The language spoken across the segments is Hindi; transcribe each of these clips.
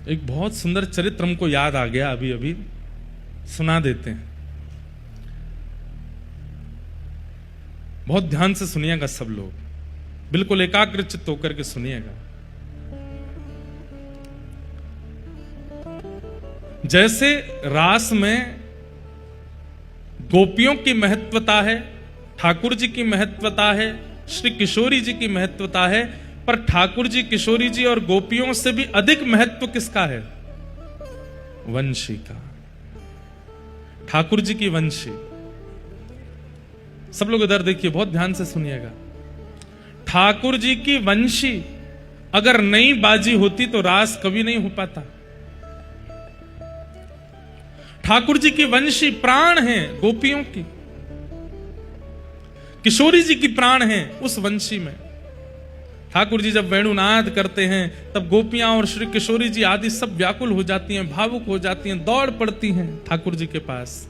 एक बहुत सुंदर चरित्र हमको याद आ गया, अभी अभी सुना देते हैं। बहुत ध्यान से सुनिएगा सब लोग, बिल्कुल एकाग्रचित्त होकर के सुनिएगा। जैसे रास में गोपियों की महत्वता है, ठाकुर जी की महत्वता है, श्री किशोरी जी की महत्वता है, पर ठाकुर जी, किशोरी जी और गोपियों से भी अधिक महत्व किसका है? वंशी का। ठाकुर जी की वंशी। सब लोग इधर देखिए, बहुत ध्यान से सुनिएगा। ठाकुर जी की वंशी अगर नई बाजी होती तो रास कभी नहीं हो पाता। ठाकुर जी की वंशी प्राण है गोपियों की, किशोरी जी की प्राण है उस वंशी में। ठाकुर जी जब वेणुनाद करते हैं तब गोपियां और श्री किशोरी जी आदि सब व्याकुल हो जाती हैं, भावुक हो जाती हैं, दौड़ पड़ती हैं ठाकुर जी के पास।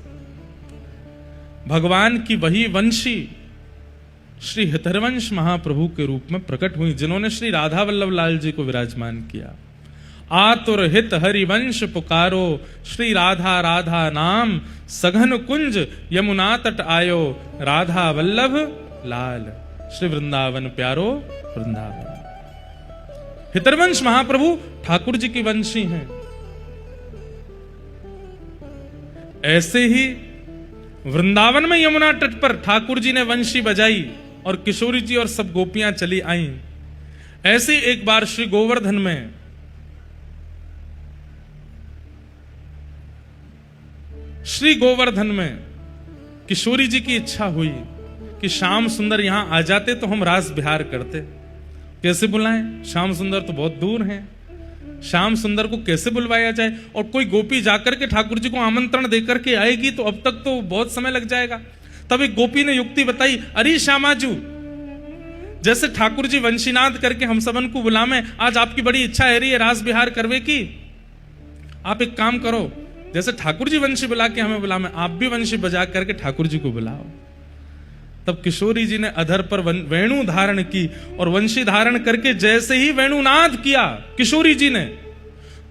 भगवान की वही वंशी श्री हितरवंश महाप्रभु के रूप में प्रकट हुई, जिन्होंने श्री राधा वल्लभ लाल जी को विराजमान किया। आतुर हित हरिवंश पुकारो, श्री राधा राधा नाम सघन कुंज यमुना तट आयो, राधा वल्लभ लाल श्री वृंदावन प्यारो वृंदावन। हितरवंश महाप्रभु ठाकुर जी की वंशी हैं। ऐसे ही वृंदावन में यमुना तट पर ठाकुर जी ने वंशी बजाई और किशोरी जी और सब गोपियां चली आईं। ऐसे एक बार श्री गोवर्धन में किशोरी जी की इच्छा हुई कि श्याम सुंदर यहां आ जाते तो हम रास बिहार करते। कैसे बुलाएं? श्याम सुंदर तो बहुत दूर हैं। श्याम सुंदर को कैसे बुलवाया जाए? और कोई गोपी जाकर के ठाकुर जी को आमंत्रण देकर के आएगी तो अब तक तो बहुत समय लग जाएगा। तब एक गोपी ने युक्ति बताई, अरे श्यामाजू, जैसे ठाकुर जी वंशीनाद करके हम सबन को बुलावे, आज आपकी बड़ी इच्छा है रही है रास बिहार करवे की। आप एक काम करो, जैसे ठाकुर जी वंशी बुला के हमें बुलावे, आप भी वंशी बजा करके ठाकुर जी को बुलाओ। तब किशोरी जी ने अधर पर वेणु धारण की और वंशी धारण करके जैसे ही वेणुनाद किया किशोरी जी ने,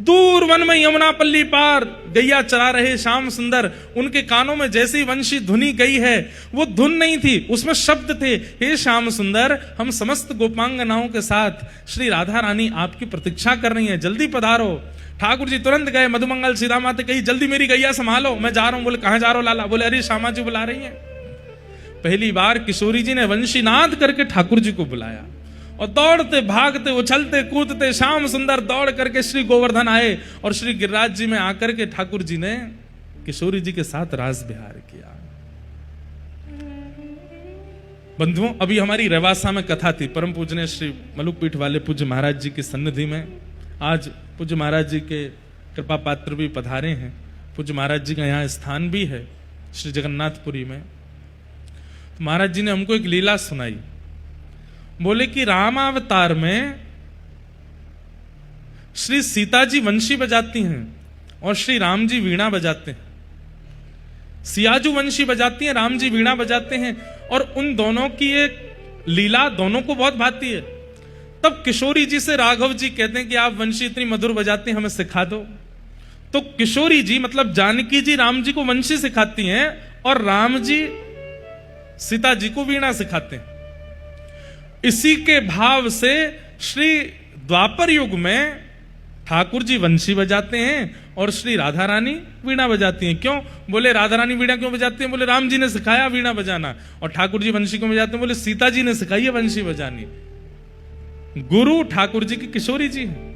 दूर वन में यमुना पल्ली पार गैया चरा रहे श्याम सुंदर, उनके कानों में जैसी वंशी धुनी गई है, वो धुन नहीं थी, उसमें शब्द थे, हे श्याम सुंदर, हम समस्त गोपांगनाओं के साथ श्री राधा रानी आपकी प्रतीक्षा कर रही हैं, जल्दी पधारो। ठाकुर जी तुरंत गए, मधुमंगल सीधा माते कही, जल्दी मेरी गैया संभालो, मैं जा रहा हूं। बोले कहां जा रहा हो लाला? बोले अरे श्यामा जी बुला रही हैं। पहली बार किशोरी जी ने वंशीनाद करके ठाकुर जी को बुलाया और दौड़ते भागते उछलते कूदते श्याम सुंदर दौड़ करके श्री गोवर्धन आए और श्री गिरिराज जी में आकर के ठाकुर जी ने किशोरी जी के साथ रास बिहार किया। बंधुओं, अभी हमारी रेवासा में कथा थी, परम पूजनीय श्री मलुकपीठ वाले पूज्य महाराज जी की सन्निधि में। आज पूज्य महाराज जी के कृपा पात्र भी पधारे हैं। पूज्य महाराज जी का यहाँ स्थान भी है श्री जगन्नाथपुरी में। तो महाराज जी ने हमको एक लीला सुनाई। बोले कि रामावतार में श्री सीता जी वंशी बजाती हैं और श्री राम जी वीणा बजाते हैं। सियाजू वंशी बजाती हैं, राम जी वीणा बजाते हैं, और उन दोनों की एक लीला दोनों को बहुत भाती है। तब किशोरी जी से राघव जी कहते हैं कि आप वंशी इतनी मधुर बजाते हैं, हमें सिखा दो। तो किशोरी जी मतलब जानकी जी राम जी को वंशी सिखाती हैं और राम जी सीता जी को वीणा सिखाते हैं। इसी के भाव से श्री द्वापर युग में ठाकुर जी वंशी बजाते हैं और श्री राधा रानी वीणा बजाती हैं। क्यों? बोले राधा रानी वीणा क्यों बजाती हैं? बोले राम जी ने सिखाया वीणा बजाना। और ठाकुर जी वंशी क्यों बजाते हैं? बोले सीता जी ने सिखाई है वंशी बजानी। गुरु ठाकुर जी की किशोरी जी हैं।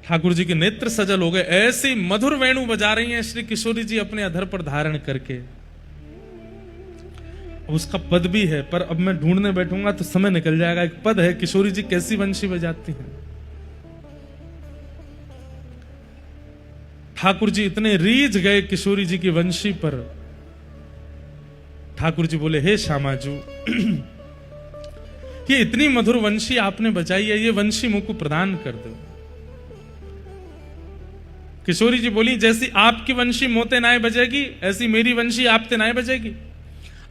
ठाकुर जी के नेत्र सजल हो गए, ऐसी मधुर वेणु बजा रही हैं श्री किशोरी जी अपने अधर पर धारण करके। उसका पद भी है, पर अब मैं ढूंढने बैठूंगा तो समय निकल जाएगा। एक पद है, किशोरी जी कैसी वंशी बजाती हैं। ठाकुर जी इतने रीझ गए किशोरी जी की वंशी पर। ठाकुर जी बोले, हे श्यामाजू, ये इतनी मधुर वंशी आपने बजाई है, ये वंशी मुझको प्रदान कर दो। किशोरी जी बोली, जैसी आपकी वंशी मोते नाय बजेगी, ऐसी मेरी वंशी आपते नाय बजेगी।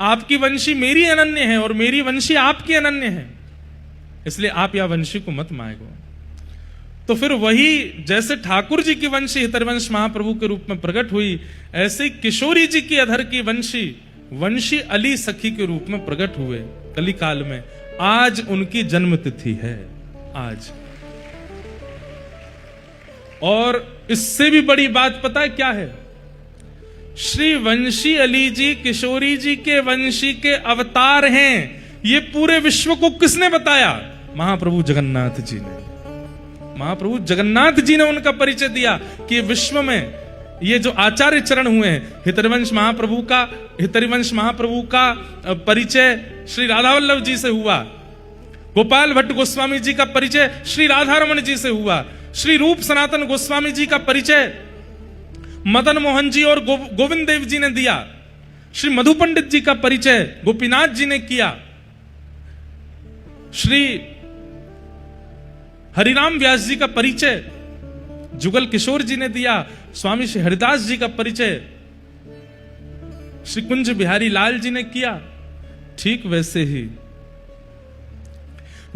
आपकी वंशी मेरी अनन्य है और मेरी वंशी आपकी अनन्य है, इसलिए आप यह वंशी को मत मांगो। तो फिर वही जैसे ठाकुर जी की वंशी हितरवंश महाप्रभु के रूप में प्रकट हुई, ऐसे किशोरी जी की अधर की वंशी अली सखी के रूप में प्रकट हुए कली काल में। आज उनकी जन्म तिथि है आज। और इससे भी बड़ी बात पता है क्या है? श्री वंशी अली जी किशोरी जी के वंशी के अवतार हैं। ये पूरे विश्व को किसने बताया? महाप्रभु जगन्नाथ जी ने। महाप्रभु जगन्नाथ जी ने उनका परिचय दिया कि विश्व में ये जो आचार्य चरण हुए हैं, हितरिवंश महाप्रभु का परिचय श्री राधा वल्लभ जी से हुआ, गोपाल भट्ट गोस्वामी जी का परिचय श्री राधा रमन जी से हुआ, श्री रूप सनातन गोस्वामी जी का परिचय मदन मोहन जी और गोविंद देव जी ने दिया, श्री मधु पंडित जी का परिचय गोपीनाथ जी ने किया, श्री हरिराम व्यास जी का परिचय जुगल किशोर जी ने दिया, स्वामी श्री हरिदास जी का परिचय श्री कुंज बिहारी लाल जी ने किया। ठीक वैसे ही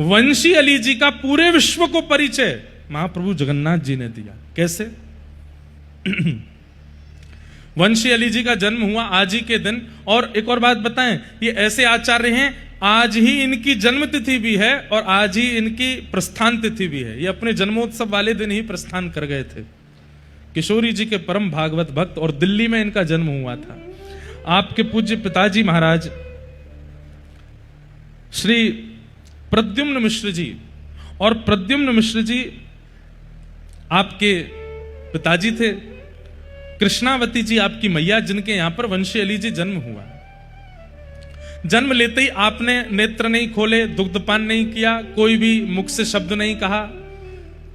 वंशी अली जी का पूरे विश्व को परिचय महाप्रभु जगन्नाथ जी ने दिया। कैसे? वंशी अली जी का जन्म हुआ आज ही के दिन। और एक और बात बताएं, ये ऐसे आचार्य हैं, आज ही इनकी जन्म तिथि भी है और आज ही इनकी प्रस्थान तिथि भी है। ये अपने जन्मोत्सव वाले दिन ही प्रस्थान कर गए थे। किशोरी जी के परम भागवत भक्त, और दिल्ली में इनका जन्म हुआ था। आपके पूज्य पिताजी महाराज श्री प्रद्युम्न मिश्र जी, और प्रद्युम्न मिश्र जी आपके पिताजी थे। कृष्णावती जी आपकी मैया, जिनके यहां पर वंशी अली जी जन्म हुआ। जन्म लेते ही आपने नेत्र नहीं खोले, दुग्धपान नहीं किया, कोई भी मुख से शब्द नहीं कहा।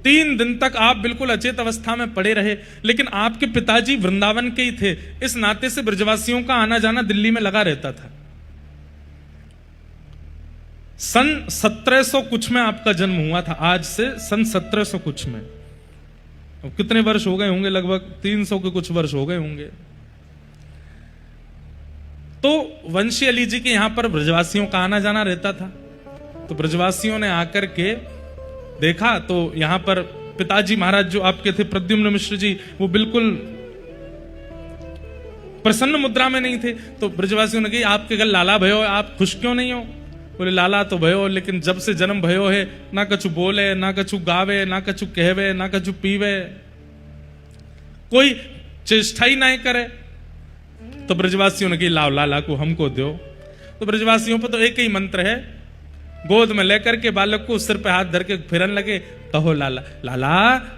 3 दिन तक आप बिल्कुल अचेत अवस्था में पड़े रहे। लेकिन आपके पिताजी वृंदावन के ही थे, इस नाते से ब्रजवासियों का आना जाना दिल्ली में लगा रहता था। सन 1700 कुछ में आपका जन्म हुआ था, आज से सन 1700 कुछ में। अब कितने वर्ष हो गए होंगे? लगभग 300 के कुछ वर्ष हो गए होंगे। तो वंशी अली जी के यहां पर ब्रजवासियों का आना जाना रहता था। तो ब्रजवासियों ने आकर के देखा तो यहां पर पिताजी महाराज जो आपके थे प्रद्युम्न मिश्र जी, वो बिल्कुल प्रसन्न मुद्रा में नहीं थे। तो ब्रजवासियों ने कहा, आपके गल लाला भयो, आप खुश क्यों नहीं हो? बोले, लाला तो भयो, लेकिन जब से जन्म भयो है ना कछु बोले, ना कछु गावे, ना कछु कहवे, ना कछु पीवे, कोई चेष्टा ही नहीं करे। तो ब्रजवासियों ने कहा, लाओ लाला को हमको दो। तो ब्रजवासियों पर तो एक ही मंत्र है, गोद में लेकर के बालक को सिर पे हाथ धर के फिरन लगे, कहो लाला लाला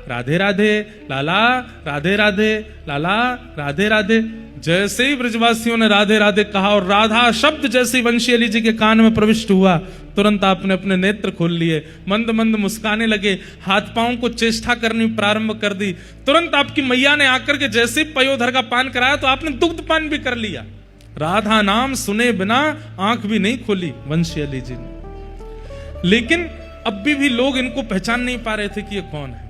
राधे राधे, लाला राधे राधे, लाला राधे राधे। जैसे ही ब्रजवासियों ने राधे राधे कहा और राधा शब्द जैसे वंशी अली जी के कान में प्रविष्ट हुआ, तुरंत आपने अपने नेत्र खोल लिए, मंद मंद मुस्काने लगे, हाथ पांव को चेष्टा करनी प्रारंभ कर दी। तुरंत आपकी मैया ने आकर के जैसे ही पयोधर का पान कराया तो आपने दुग्ध पान भी कर लिया। राधा नाम सुने बिना आंख भी नहीं खोली वंशी अली जी ने। लेकिन अब भी लोग इनको पहचान नहीं पा रहे थे कि ये कौन है।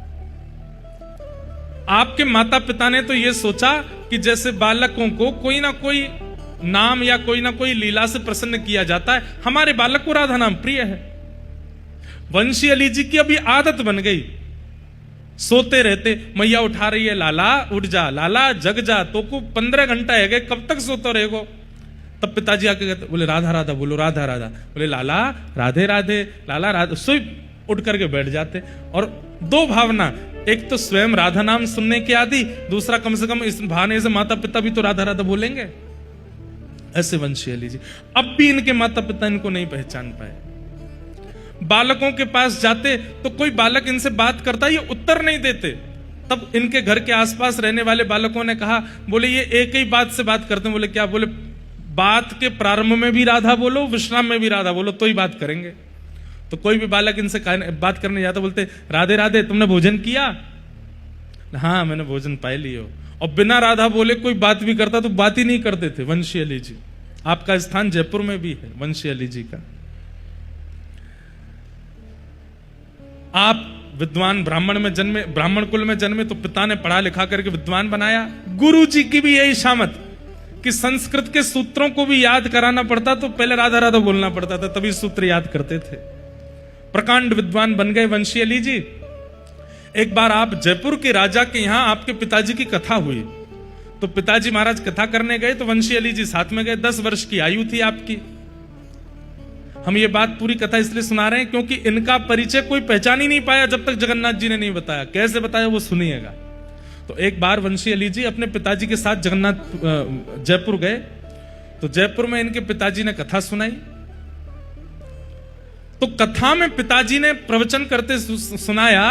आपके माता पिता ने तो ये सोचा कि जैसे बालकों को कोई ना कोई नाम या कोई ना कोई लीला से प्रसन्न किया जाता है, हमारे बालक को राधा नाम प्रिय है। वंशी अली जी की अभी आदत बन गई, सोते रहते, मैया उठा रही है, लाला उठ जा, लाला जग जा, तो को 15 घंटा है गए, कब तक सोते रहेगो? तब पिताजी आके कहते, बोले राधा राधा बोलो, राधा राधा। बोले लाला राधे राधे, लाला राधा। सोई उठ करके बैठ जाते। और 2 भावना, एक तो स्वयं राधा नाम सुनने की आदि, दूसरा कम से कम इस बहाने से माता पिता भी तो राधा राधा बोलेंगे। ऐसे वंशी अली जी। अब भी इनके माता पिता इनको नहीं पहचान पाए। बालकों के पास जाते तो कोई बालक इनसे बात करता, ये उत्तर नहीं देते। तब इनके घर के आसपास रहने वाले बालकों ने कहा, बोले ये एक ही बात से बात करते हैं। बोले क्या? बोले बात के प्रारंभ में भी राधा बोलो, विश्राम में भी राधा बोलो, तो ही बात करेंगे। तो कोई भी बालक इनसे बात करने जाता, बोलते राधे राधे, तुमने भोजन किया? हाँ मैंने भोजन पाए लियो। और बिना राधा बोले कोई बात भी करता तो बात ही नहीं करते थे वंशी अली जी। आपका स्थान जयपुर में भी है वंशी अली जी का। आप विद्वान ब्राह्मण में जन्मे, ब्राह्मण कुल में जन्मे, तो पिता ने पढ़ा लिखा करके विद्वान बनाया। गुरु जी की भी यही शामत कि संस्कृत के सूत्रों को भी याद कराना पड़ता तो पहले राधा राधा बोलना पड़ता था, तभी सूत्र याद करते थे। प्रकांड विद्वान बन गए वंशी अली जी। एक बार आप जयपुर के राजा के यहां आपके पिताजी की कथा हुई, तो पिताजी महाराज कथा करने गए तो वंशी अली जी साथ में गए। 10 वर्ष की आयु थी आपकी। हम ये बात पूरी कथा इसलिए सुना रहे हैं क्योंकि इनका परिचय कोई पहचान ही नहीं पाया जब तक जगन्नाथ जी ने नहीं बताया। कैसे बताया वो सुनिएगा। तो एक बार वंशी अली जी अपने पिताजी के साथ जयपुर गए, तो जयपुर में इनके पिताजी ने कथा सुनाई। तो कथा में पिताजी ने प्रवचन करते सुनाया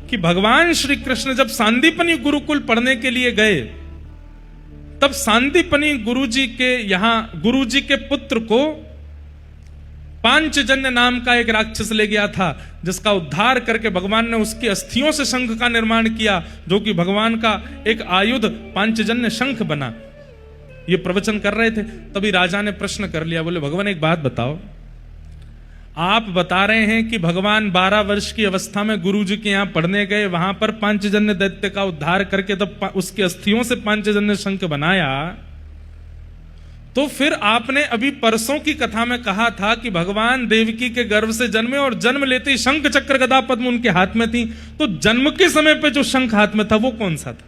कि भगवान श्री कृष्ण जब सांदीपनी गुरुकुल पढ़ने के लिए गए, तब सांदीपनी गुरुजी के यहां गुरुजी के पुत्र को पांचजन्य नाम का एक राक्षस ले गया था, जिसका उद्धार करके भगवान ने उसकी अस्थियों से शंख का निर्माण किया, जो कि भगवान का एक आयुध पांचजन्य शंख बना। ये प्रवचन कर रहे थे, तभी राजा ने प्रश्न कर लिया, बोले भगवान एक बात बताओ, आप बता रहे हैं कि भगवान 12 वर्ष की अवस्था में गुरुजी के यहां पढ़ने गए, वहां पर पांचजन्य दैत्य का उद्धार करके तब उसकी अस्थियों से पांचजन्य शंख बनाया, तो फिर आपने अभी परसों की कथा में कहा था कि भगवान देवकी के गर्भ से जन्मे और जन्म लेते ही शंख चक्र गदा पद्म उनके हाथ में थी, तो जन्म के समय पे जो शंख हाथ में था वो कौन सा था?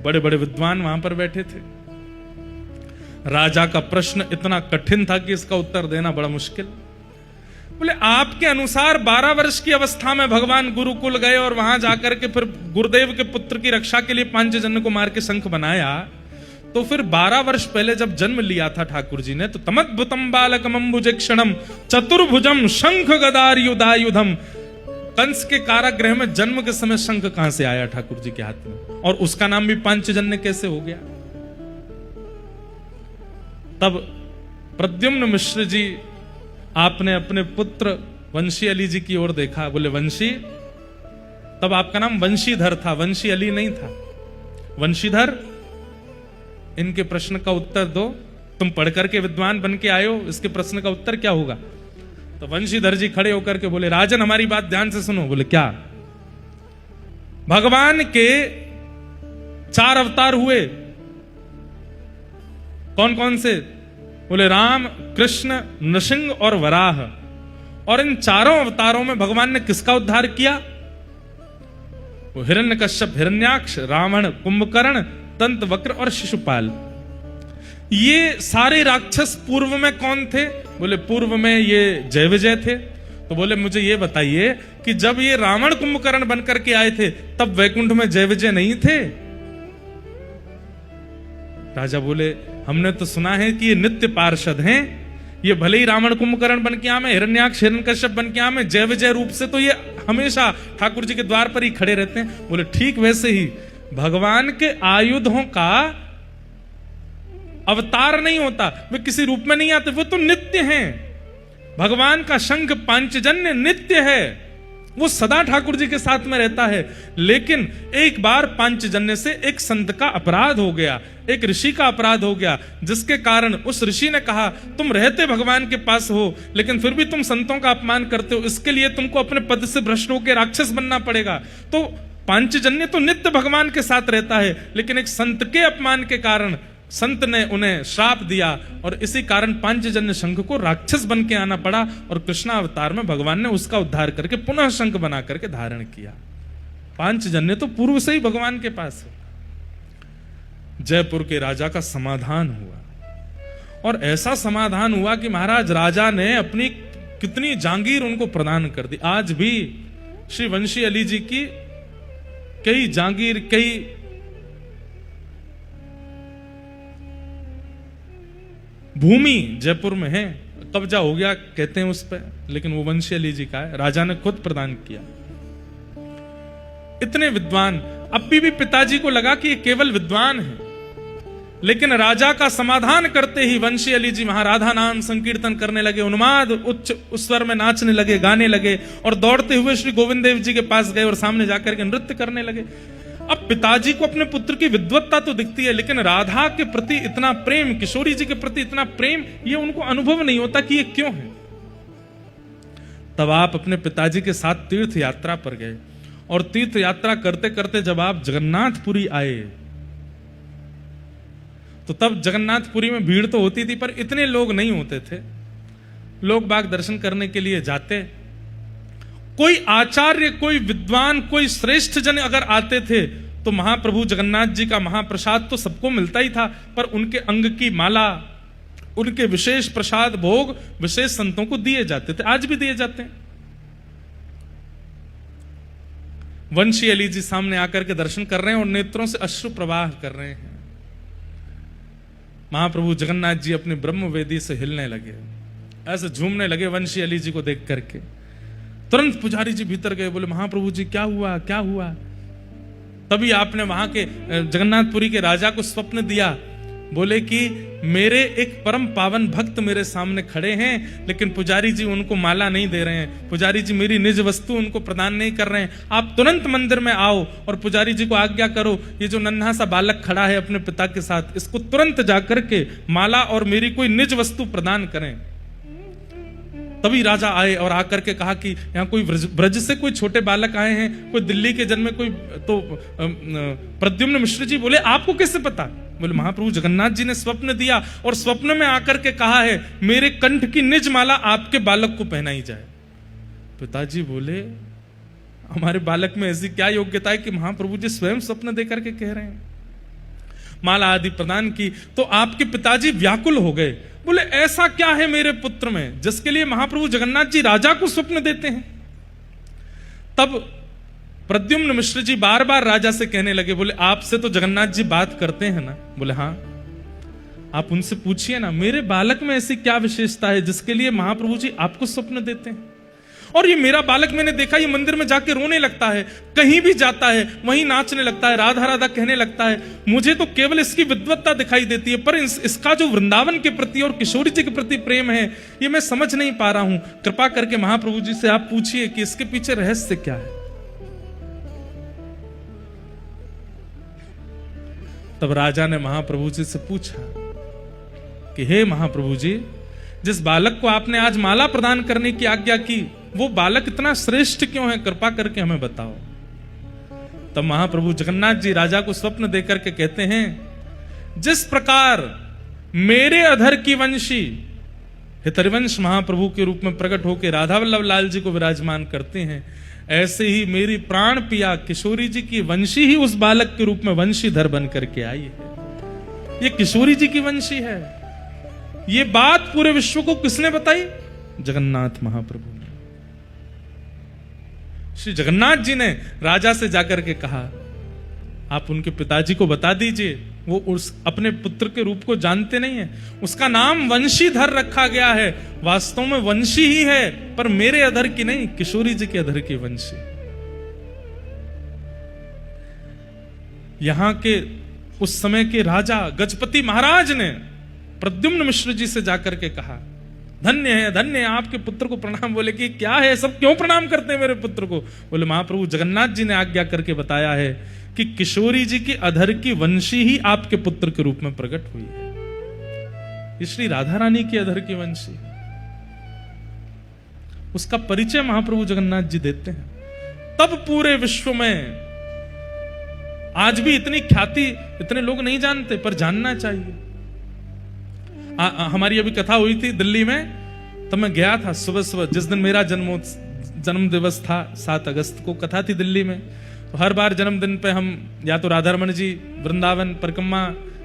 बड़े बड़े विद्वान वहां पर बैठे थे। राजा का प्रश्न इतना कठिन था कि इसका उत्तर देना बड़ा मुश्किल। बोले आपके अनुसार 12 वर्ष की अवस्था में भगवान गुरुकुल गए और वहां जाकर के फिर गुरुदेव के पुत्र की रक्षा के लिए पांचजन्य को मार के शंख बनाया, तो फिर 12 वर्ष पहले जब जन्म लिया था ठाकुर जी ने, तो तमद्भुतम बालकम अम्बुजक्षणम चतुर्भुजम शंख गदायुधायुधम, कंस के कारागृह में जन्म के समय शंख कहां से आया ठाकुर जी के हाथ में, और उसका नाम भी पांचजन्य कैसे हो गया? तब प्रद्युम्न मिश्र जी आपने अपने पुत्र वंशी अली जी की ओर देखा, बोले वंशी, तब आपका नाम वंशीधर था, वंशी अली नहीं था। वंशीधर, इनके प्रश्न का उत्तर दो, तुम पढ़ करके विद्वान बन के आए हो, इसके प्रश्न का उत्तर क्या होगा? तो वंशीधर जी खड़े होकर के बोले राजन हमारी बात ध्यान से सुनो। बोले क्या? भगवान के 4 अवतार हुए, कौन कौन से? बोले राम, कृष्ण, नृसिंह और वराह, और इन चारों अवतारों में भगवान ने किसका उद्धार किया? वो हिरण्यकश्यप, हिरण्याक्ष, रावण, कुंभकर्ण, दंतवक्र और शिशुपाल। ये सारे राक्षस पूर्व में कौन थे? बोले पूर्व में ये जय विजय थे। तो बोले मुझे ये बताइए कि जब ये रावण कुंभकर्ण बनकर के आए थे तब वैकुंठ में जय विजय नहीं थे? राजा बोले हमने तो सुना है कि ये नित्य पार्षद हैं, ये भले ही रावण कुंभकर्ण बन के आमे, हिरण्याक्ष हिरण्यकश्यप बन के आमे, जय विजय रूप से तो ये हमेशा ठाकुर जी के द्वार पर ही खड़े रहते हैं। बोले ठीक वैसे ही भगवान के आयुधों का अवतार नहीं होता, वे किसी रूप में नहीं आते, वो तो नित्य हैं। भगवान का शंख पांचजन्य नित्य है, वो सदा ठाकुर जी के साथ में रहता है। लेकिन एक बार पांचजन्य से एक संत का अपराध हो गया, एक ऋषि का अपराध हो गया, जिसके कारण उस ऋषि ने कहा तुम रहते भगवान के पास हो लेकिन फिर भी तुम संतों का अपमान करते हो, इसके लिए तुमको अपने पद से भ्रष्ट होकर राक्षस बनना पड़ेगा। तो पांचजन्य तो नित्य भगवान के साथ रहता है, लेकिन एक संत के अपमान के कारण संत ने उन्हें श्राप दिया और इसी कारण पांचजन्य शंख को राक्षस बन के आना पड़ा, और कृष्णा अवतार में भगवान ने उसका उद्धार करके पुनः शंख बना करके धारण किया। पांचजन्य तो पूर्व से ही भगवान के पास है। जयपुर के राजा का समाधान हुआ, और ऐसा समाधान हुआ कि महाराज राजा ने अपनी कितनी जागीर उनको प्रदान कर दी। आज भी श्री वंशी अली जी की कई जागीर, कई भूमि जयपुर में है, कब्जा हो गया कहते हैं उस पर, लेकिन वो वंशी अली जी का है, राजा ने खुद प्रदान किया। इतने विद्वान, अब भी पिताजी को लगा कि ये केवल विद्वान है, लेकिन राजा का समाधान करते ही वंशी अली जी वहां राधा नाम संकीर्तन करने लगे, उन्माद उच्च स्वर में नाचने लगे, गाने लगे, और दौड़ते हुए श्री गोविंद देव जी के पास गए और सामने जाकर के नृत्य करने लगे। अब पिताजी को अपने पुत्र की विद्वत्ता तो दिखती है, लेकिन राधा के प्रति इतना प्रेम, किशोरी जी के प्रति इतना प्रेम, ये उनको अनुभव नहीं होता कि ये क्यों है। तब आप अपने पिताजी के साथ तीर्थ यात्रा पर गए, और तीर्थ यात्रा करते करते जब आप जगन्नाथपुरी आए, तो तब जगन्नाथपुरी में भीड़ तो होती थी पर इतने लोग नहीं होते थे। लोग बाग दर्शन करने के लिए जाते, कोई आचार्य, कोई विद्वान, कोई श्रेष्ठ जन अगर आते थे तो महाप्रभु जगन्नाथ जी का महाप्रसाद तो सबको मिलता ही था, पर उनके अंग की माला, उनके विशेष प्रसाद भोग विशेष संतों को दिए जाते थे, आज भी दिए जाते हैं। वंशी अली जी सामने आकर के दर्शन कर रहे हैं और नेत्रों से अश्रु प्रवाह कर रहे हैं। महाप्रभु जगन्नाथ जी अपनी ब्रह्म वेदी से हिलने लगे, ऐसे झूमने लगे वंशी अली जी को देख करके। तुरंत पुजारी जी भीतर गए, बोले महाप्रभु जी क्या हुआ, क्या हुआ? तभी आपने वहां के जगन्नाथपुरी के राजा को स्वप्न दिया, बोले कि मेरे एक परम पावन भक्त मेरे सामने खड़े हैं, लेकिन पुजारी जी उनको माला नहीं दे रहे हैं, पुजारी जी मेरी निज वस्तु उनको प्रदान नहीं कर रहे हैं, आप तुरंत मंदिर में आओ और पुजारी जी को आज्ञा करो, ये जो नन्हा सा बालक खड़ा है अपने पिता के साथ, इसको तुरंत जाकर के माला और मेरी कोई निज वस्तु प्रदान करें। तभी राजा आए और आकर के कहा कि यहाँ कोई ब्रज से कोई छोटे बालक आए हैं, कोई दिल्ली के जन्मे कोई, तो प्रद्युम्न मिश्र जी बोले आपको कैसे पता? बोले महाप्रभु जगन्नाथ जी ने स्वप्न दिया और स्वप्न में आकर के कहा है मेरे कंठ की निज माला आपके बालक को पहनाई जाए। पिताजी बोले हमारे बालक में ऐसी क्या योग्यता है कि महाप्रभु जी स्वयं स्वप्न देकर के कह रहे हैं? माला आदि प्रदान की तो आपके पिताजी व्याकुल हो गए, बोले ऐसा क्या है मेरे पुत्र में जिसके लिए महाप्रभु जगन्नाथ जी राजा को स्वप्न देते हैं? तब प्रद्युम्न मिश्र जी बार बार राजा से कहने लगे, बोले आपसे तो जगन्नाथ जी बात करते हैं ना? बोले हाँ, आप उनसे पूछिए ना मेरे बालक में ऐसी क्या विशेषता है जिसके लिए महाप्रभु जी आपको स्वप्न देते हैं? और ये मेरा बालक मैंने देखा ये मंदिर में जाके रोने लगता है, कहीं भी जाता है वहीं नाचने लगता है, राधा राधा कहने लगता है, मुझे तो केवल इसकी विद्वत्ता दिखाई देती है, पर इसका जो वृंदावन के प्रति और किशोरी जी के प्रति प्रेम है ये मैं समझ नहीं पा रहा हूं। कृपा करके महाप्रभु जी से आप पूछिए कि इसके पीछे रहस्य क्या है। तब राजा ने महाप्रभु जी से पूछा कि हे महाप्रभु जी, जिस बालक को आपने आज माला प्रदान करने की आज्ञा की वो बालक इतना श्रेष्ठ क्यों है, कृपा करके हमें बताओ। तब महाप्रभु जगन्नाथ जी राजा को स्वप्न देकर के कहते हैं, जिस प्रकार मेरे अधर की वंशी हितरिवंश महाप्रभु के रूप में प्रकट होकर राधा वल्लभ लाल जी को विराजमान करते हैं, ऐसे ही मेरी प्राण पिया किशोरी जी की वंशी ही उस बालक के रूप में वंशीधर बन करके आई है। ये किशोरी जी की वंशी है। ये बात पूरे विश्व को किसने बताई? जगन्नाथ महाप्रभु ने। श्री जगन्नाथ जी ने राजा से जाकर के कहा, आप उनके पिताजी को बता दीजिए, वो उस अपने पुत्र के रूप को जानते नहीं है, उसका नाम वंशीधर रखा गया है, वास्तव में वंशी ही है, पर मेरे अधर की नहीं, किशोरी जी के अधर की वंशी। यहां के उस समय के राजा गजपति महाराज ने प्रद्युम्न मिश्र जी से जाकर के कहा, धन्य है, धन्य है, आपके पुत्र को प्रणाम। बोले कि क्या है, सब क्यों प्रणाम करते हैं मेरे पुत्र को? बोले महाप्रभु जगन्नाथ जी ने आज्ञा करके बताया है कि किशोरी जी की अधर की वंशी ही आपके पुत्र के रूप में प्रकट हुई है। ये श्री राधा रानी की अधर की वंशी, उसका परिचय महाप्रभु जगन्नाथ जी देते हैं। तब पूरे विश्व में आज भी इतनी ख्याति इतने लोग नहीं जानते, पर जानना चाहिए। हमारी अभी कथा हुई थी दिल्ली में, तो मैं गया था सुबह सुबह, जिस दिन मेरा जन्म दिवस था 7 अगस्त को कथा थी दिल्ली में। तो हर बार जन्मदिन पे हम या तो राधा रमन जी वृंदावन परिक्रमा,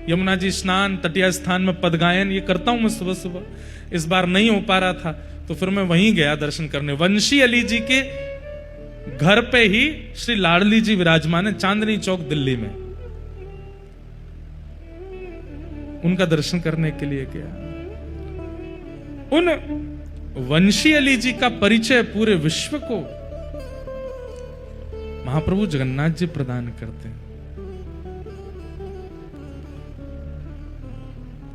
यमुना जी स्नान, तटीय स्थान में पद गायन ये करता हूं मैं सुबह सुबह। इस बार नहीं हो पा रहा था तो फिर मैं वहीं गया दर्शन करने। वंशी अली जी के घर पे ही श्री लाडली जी विराजमान है, चांदनी चौक दिल्ली में। उनका दर्शन करने के लिए गया। उन वंशी अली जी का परिचय पूरे विश्व को महाप्रभु जगन्नाथ जी प्रदान करते हैं।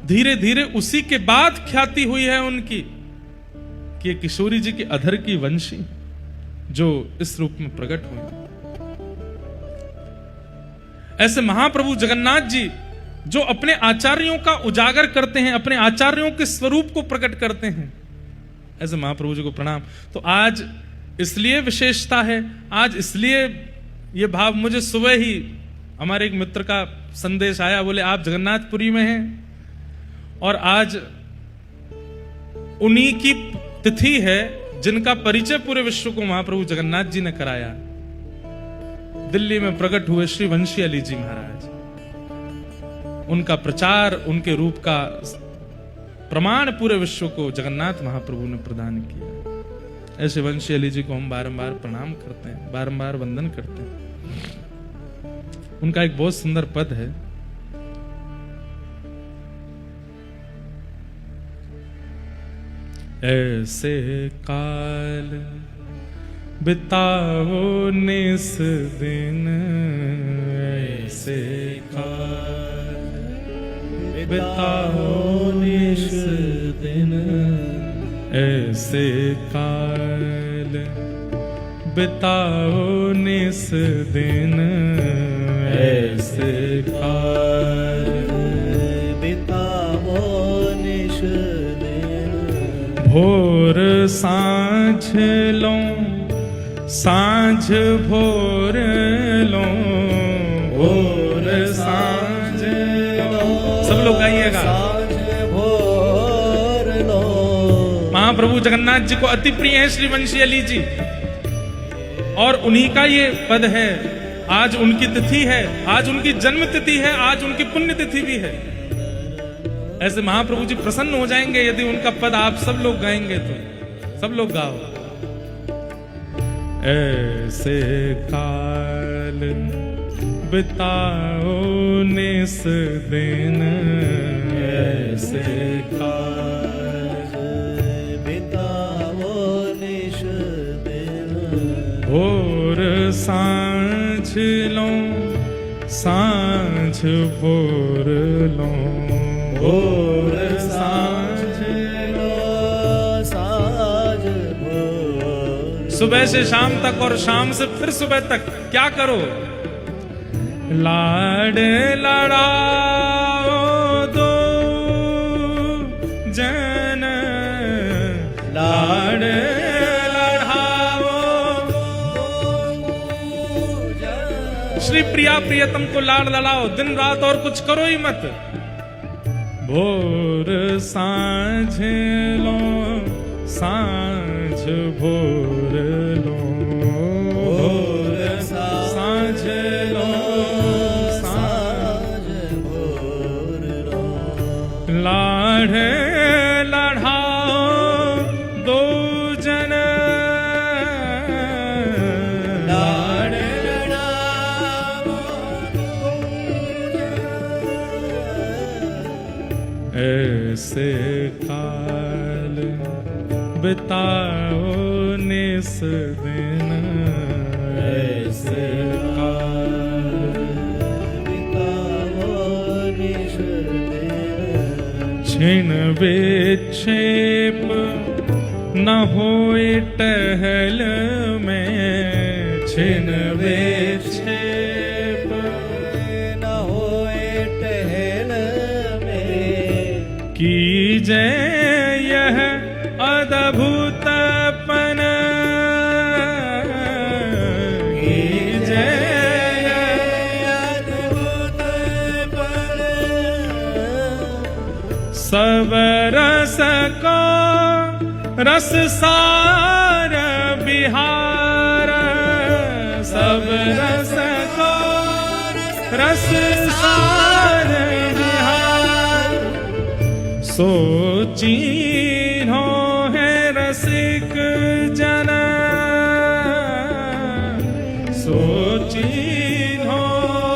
धीरे धीरे उसी के बाद ख्याति हुई है उनकी कि किशोरी जी की अधर की वंशी जो इस रूप में प्रकट हुई। ऐसे महाप्रभु जगन्नाथ जी जो अपने आचार्यों का उजागर करते हैं, अपने आचार्यों के स्वरूप को प्रकट करते हैं, ऐसे महाप्रभु जी को प्रणाम। तो आज इसलिए विशेषता है, आज इसलिए ये भाव मुझे सुबह ही हमारे एक मित्र का संदेश आया, बोले आप जगन्नाथपुरी में हैं और आज उन्हीं की तिथि है जिनका परिचय पूरे विश्व को महाप्रभु जगन्नाथ जी ने कराया, दिल्ली में प्रकट हुए श्री वंशी अली जी महाराज, उनका प्रचार, उनके रूप का प्रमाण पूरे विश्व को जगन्नाथ महाप्रभु ने प्रदान किया। ऐसे वंशी अली जी को हम बारंबार प्रणाम करते हैं, बारंबार वंदन करते हैं। उनका एक बहुत सुंदर पद है, ऐसे काल बिताओ निस दिन, ऐसे काल बिताओ निस दिन, ऐसे काल बिताओ निस दिन, ऐसे काल बिताओ निस दिन। भोर सांझ लो, सांझ भोर लो, भोर सांझ लो। सब लोग गाइएगा। महाप्रभु जगन्नाथ जी को अति प्रिय है श्री वंशी अली जी, और उन्हीं का ये पद है। आज उनकी तिथि है, आज उनकी जन्म तिथि है, आज उनकी पुण्य तिथि भी है। ऐसे महाप्रभु जी प्रसन्न हो जाएंगे यदि उनका पद आप सब लोग गाएंगे तो। सब लोग गाओ। ऐसे काल बिताओ निस दिन, ऐसे काल बिताओ निस दिन। भोर सांझ लो, सांझ भोर लो, भोर सांझ लो, सांझ भोर। सुबह से शाम तक और शाम से फिर सुबह तक क्या करो? लाड लड़ाओ दो जन, लाड लड़ाओ श्री प्रिया प्रियतम को लाड लड़ाओ, दिन रात और कुछ करो ही मत। भोर सांझ लो, सांझ भोर लो, भोर सांझ लो, सांझ भोर लो। लाड़ लड़ाओ दो जन, लाड़ लड़ाओ ऐसे काल बिताओ निस दिन, ऐसे काल बिताओ निस दिन। छिन विक्षेप न होए टहल में, छिन विक्षेप न होए टहल में। कीजे यह अद्भुतपन, कीजे अद्भुतपन। सब रस को रस सार बिहार, सब रस को रस सार बिहार। सोची हो है रसिक जन, सोची हो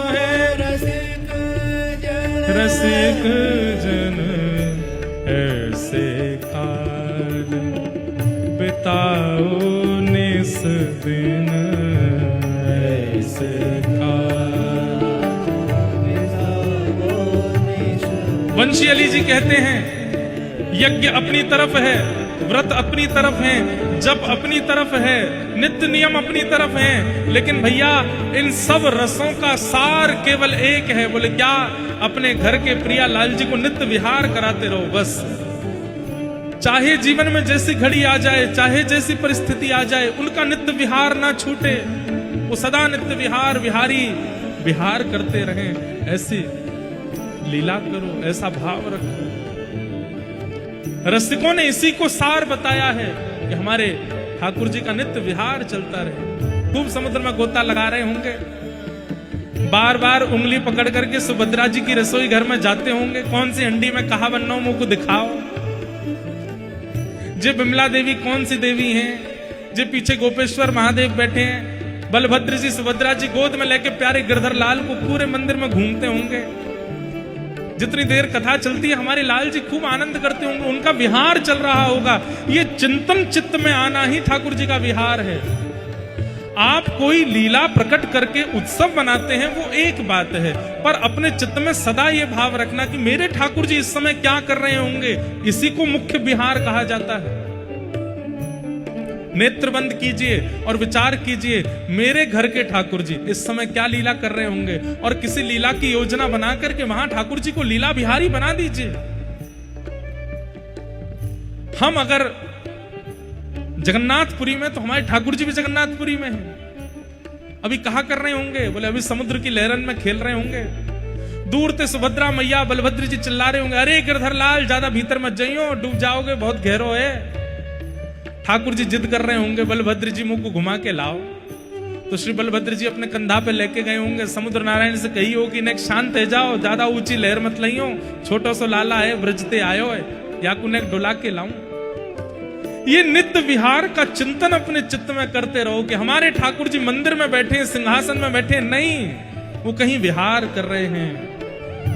है रसिक जन, रसिक जन। ऐसे काल बिताओ निस दिन, ऐसे काल बिताओ निस दिन। वंशी अली जी कहते हैं, यज्ञ अपनी तरफ है, व्रत अपनी तरफ है, जप अपनी तरफ है, नित्य नियम अपनी तरफ है, लेकिन भैया इन सब रसों का सार केवल एक है। बोले क्या? अपने घर के प्रिया लाल जी को नित्य विहार कराते रहो बस। चाहे जीवन में जैसी घड़ी आ जाए, चाहे जैसी परिस्थिति आ जाए, उनका नित्य विहार ना छूटे। वो सदा नित्य विहार विहारी विहार करते रहें। ऐसी लीला करो, ऐसा भाव रखो। रसिकों ने इसी को सार बताया है। कि हमारे ठाकुर जी का नित्य विहार चलता रहे। खूब समुद्र में गोता लगा रहे होंगे, बार बार उंगली पकड़ करके सुभद्रा जी की रसोई घर में जाते होंगे, कौन सी हंडी में कहा बनना मुंह को दिखाओ। जे बिमला देवी कौन सी देवी हैं, जे पीछे गोपेश्वर महादेव बैठे हैं, बलभद्र जी सुभद्रा जी गोद में लेके प्यारे गिरधर लाल को पूरे मंदिर में घूमते होंगे। जितनी देर कथा चलती है हमारे लाल जी खूब आनंद करते होंगे, उनका विहार चल रहा होगा। ये चिंतन चित्त में आना ही ठाकुर जी का विहार है। आप कोई लीला प्रकट करके उत्सव बनाते हैं वो एक बात है, पर अपने चित्त में सदा ये भाव रखना कि मेरे ठाकुर जी इस समय क्या कर रहे होंगे, इसी को मुख्य विहार कहा जाता है। नेत्र बंद कीजिए और विचार कीजिए, मेरे घर के ठाकुर जी इस समय क्या लीला कर रहे होंगे, और किसी लीला की योजना बना करके वहां ठाकुर जी को लीला बिहारी बना दीजिए। हम अगर जगन्नाथपुरी में, तो हमारे ठाकुर जी भी जगन्नाथपुरी में हैं। अभी कहा कर रहे होंगे, बोले अभी समुद्र की लहरन में खेल रहे होंगे। दूर से सुभद्रा मैया बलभद्र जी चिल्ला रहे होंगे, अरे गिरधर लाल ज्यादा भीतर मत जाइयो, डूब जाओगे, बहुत गहरो है। ठाकुर जी जिद कर रहे होंगे, बलभद्र जी मुंह को घुमा के लाओ। तो श्री बलभद्र जी अपने कंधा पे लेके गए होंगे, समुद्र नारायण से कही हो कि नेक शांत है जाओ, ज्यादा ऊंची लहर मत लइयो, छोटो सो लाला है ब्रजते आयो है, या को नेक डुला के लाऊं। ये नित्य विहार का चिंतन अपने चित्त में करते रहो कि हमारे ठाकुर जी मंदिर में बैठे, सिंहासन में बैठे नहीं, वो कहीं विहार कर रहे हैं।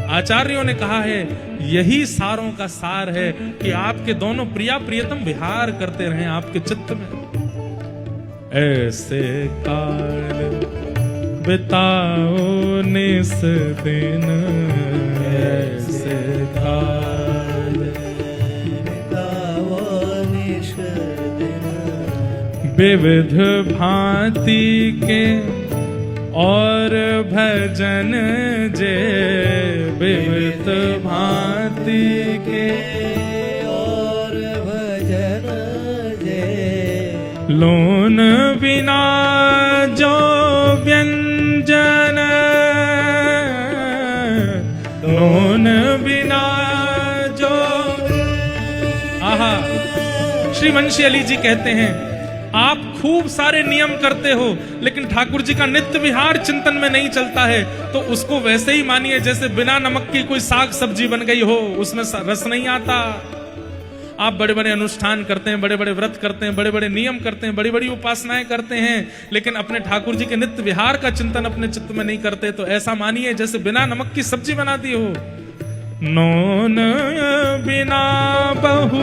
आचार्यों ने कहा है यही सारों का सार है कि आपके दोनों प्रिया प्रियतम विहार करते रहें आपके चित्त में। ऐसे काल बिताओ निस दिन, ऐसे काल बिताओ निस दिन, विविध भांति के और भजन जे, विविध भांति के और भजन जे, लोन बिना जो व्यंजन, लोन बिना जो। आहा, श्री वंशी अली जी कहते हैं आप खूब सारे नियम करते हो, लेकिन ठाकुर जी का नित्य विहार चिंतन में नहीं चलता है, तो उसको वैसे ही मानिए जैसे बिना नमक की कोई साग सब्जी बन गई हो, उसमें रस नहीं आता। आप बड़े बड़े अनुष्ठान करते हैं, बड़े बड़े व्रत करते हैं, बड़े बड़े नियम करते हैं, बड़ी बड़ी उपासनाएं करते हैं, लेकिन अपने ठाकुर जी के नित्य विहार का चिंतन अपने चित्त में नहीं करते, तो ऐसा मानिए जैसे बिना नमक की सब्जी बना दी हो। नोन बिना बहु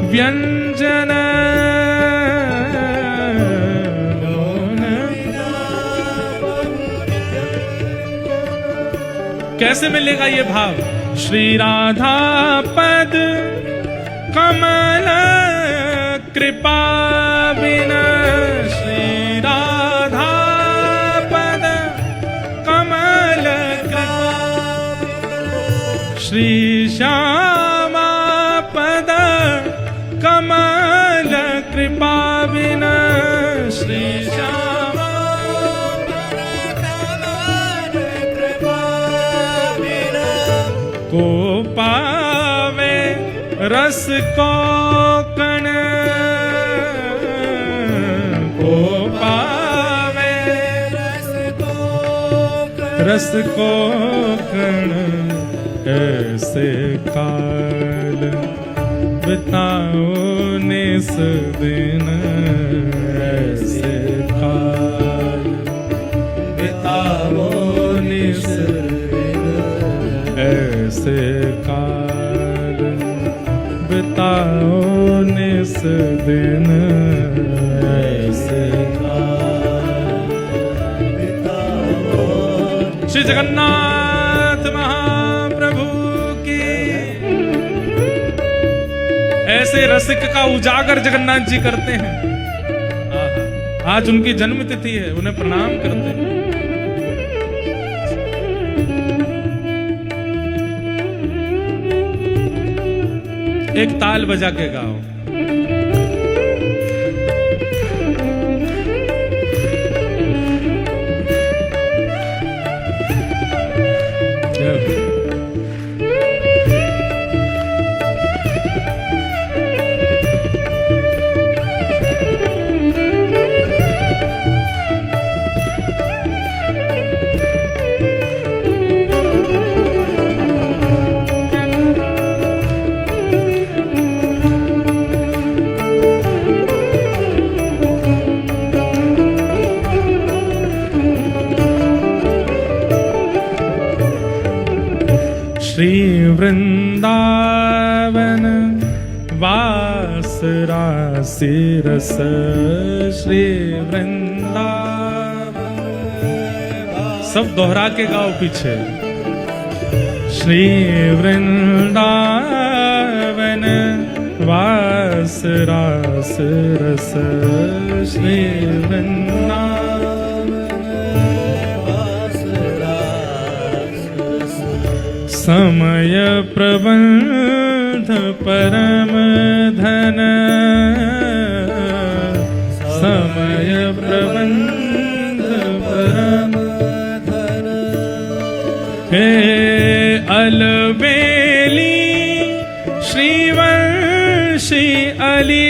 व्यंजन, कैसे मिलेगा ये भाव? श्री राधा पद कमल कृपा बिना, श्री राधा पद कमल कृपा, श्री श्यामा पद कमल कृपा बिना, श्री श्यामा को पावे रस को कण, को पावे रस को कण, ऐसे काल बिताओ निस दिन, ऐसे काल बिताओ निस दिन, ऐसे काल बिताओ निस दिन, ऐसे काल बिताओ। श्री जगन्नाथ महाप्रभु की। ऐसे रसिक का उजागर जगन्नाथ जी करते हैं। आज उनकी जन्म तिथि है, उन्हें प्रणाम करते हैं। एक ताल बजा के गाओ। वासी रस श्री वृंदावन। सब दोहरा के गाओ पीछे। श्री वृंदावन वास रास रस श्री वृंदावन वास रास रस। समय प्रबंध परम धन, समय प्रबंध परम धन। हे अलबेली श्रीवंशी अली